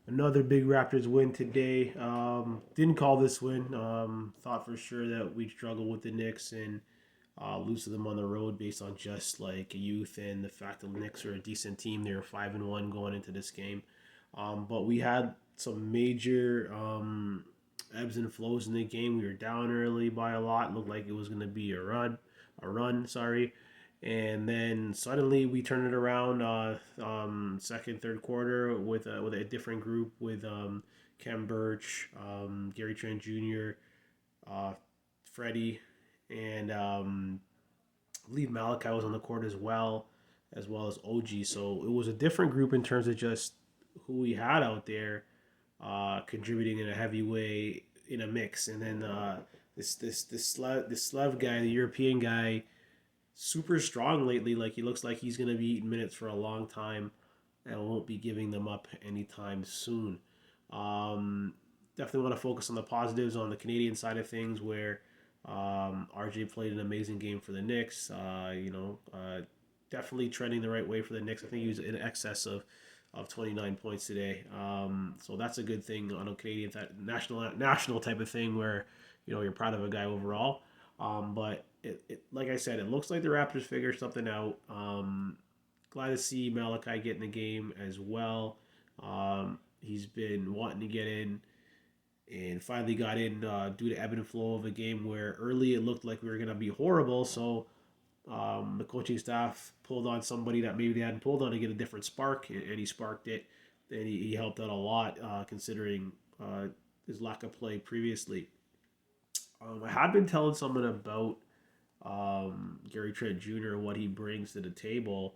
Another big Raptors win today. Didn't call this win. Thought for sure that we'd struggle with the Knicks and lose to them on the road based on just like youth and the fact that the Knicks are a decent team. They were 5-1 going into this game, but we had some major ebbs and flows in the game. We were down early by a lot. Looked like it was going to be a run. Sorry, and then suddenly we turned it around. Second, third quarter with a different group with Kem Birch, Gary Trent Jr., uh, Freddie, and I believe Malachi was on the court as well as OG. So it was a different group in terms of just who we had out there contributing in a heavy way in a mix. And then this Slev guy, the European guy, super strong lately. Like he looks like he's gonna be eating minutes for a long time, and won't be giving them up anytime soon. Um, Definitely want to focus on the positives on the Canadian side of things, where RJ played an amazing game for the Knicks. Definitely trending the right way for the Knicks. I think he was in excess of 29 points today. So that's a good thing on a Canadian national type of thing where you're proud of a guy overall. But like I said, it looks like the Raptors figured something out. Glad to see Malachi get in the game as well. He's been wanting to get in and finally got in due to ebb and flow of a game where early it looked like we were going to be horrible. So the coaching staff pulled on somebody that maybe they hadn't pulled on to get a different spark, and he sparked it. And he helped out a lot considering his lack of play previously. I had been telling someone about Gary Trent Jr. and what he brings to the table.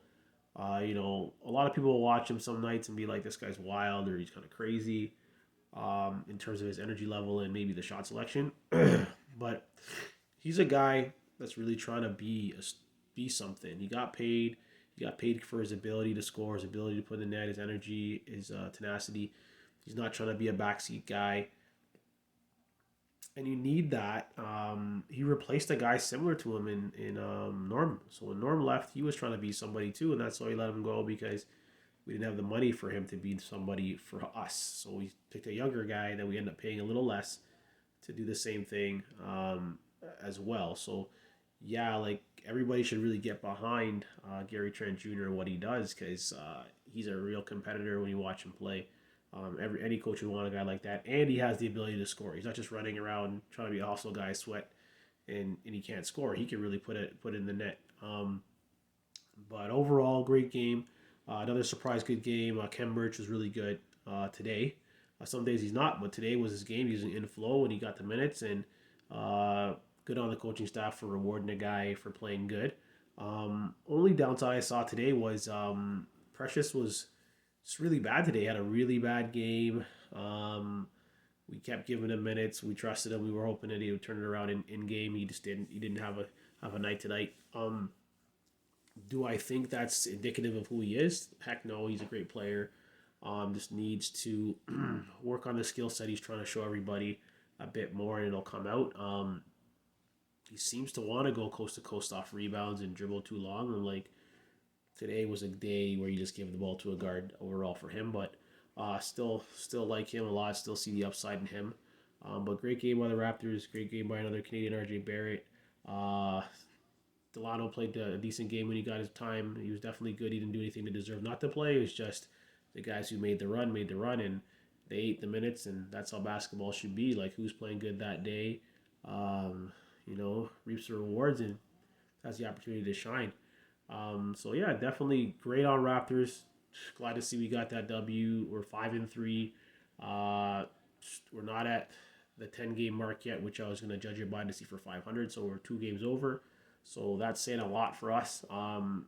A lot of people will watch him some nights and be like, this guy's wild or he's kind of crazy in terms of his energy level and maybe the shot selection. But he's a guy that's really trying to be something. He got paid. He got paid for his ability to score, his ability to put in the net, his energy, his tenacity. He's not trying to be a backseat guy, and you need that. He replaced a guy similar to him in Norm. So when Norm left, he was trying to be somebody too, and that's why he let him go because we didn't have the money for him to be somebody for us. So we picked a younger guy that we ended up paying a little less to do the same thing as well. So yeah, like everybody should really get behind Gary Trent Jr. and what he does because he's a real competitor when you watch him play. Any coach would want a guy like that, and he has the ability to score. He's not just running around trying to be a hustle guy, sweat, and he can't score. He can really put it in the net. But overall, great game. Another surprise good game. Kem Birch was really good today. Some days he's not, but today was his game. He was in flow and he got the minutes. And good on the coaching staff for rewarding a guy for playing good. Only downside I saw today was Precious was just really bad today. He had a really bad game. We kept giving him minutes. We trusted him. We were hoping that he would turn it around in game. He just didn't. He didn't have a night tonight. Do I think that's indicative of who he is? Heck no, he's a great player. Just needs to work on the skill set he's trying to show everybody a bit more, and it'll come out. He seems to want to go coast to coast off rebounds and dribble too long. And like today was a day where you just give the ball to a guard overall for him, but still like him a lot. Still see the upside in him. But great game by the Raptors. Great game by another Canadian, RJ Barrett. Delano played a decent game when he got his time. He was definitely good. He didn't do anything to deserve not to play. It was just the guys who made the run, and they ate the minutes, and that's how basketball should be. Like who's playing good that day, reaps the rewards and has the opportunity to shine. So yeah, definitely great on Raptors. Glad to see we got that W. We're 5-3. Uh, we're not at the 10 game mark yet, which I was going to judge it by to see for 500. So we're 2 games over. So that's saying a lot for us.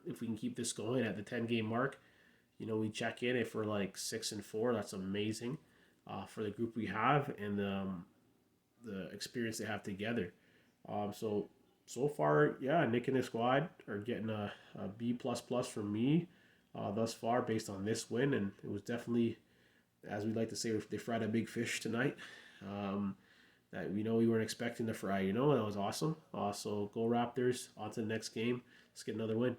If we can keep this going at the 10 game mark, we check in. If we're like 6-4, that's amazing for the group we have and the experience they have together. So far, yeah, Nick and the squad are getting a B plus plus from me thus far based on this win, and it was definitely, as we like to say, they fried a big fish tonight. That we weren't expecting to fry. That was awesome. So go Raptors. On to the next game. Let's get another win.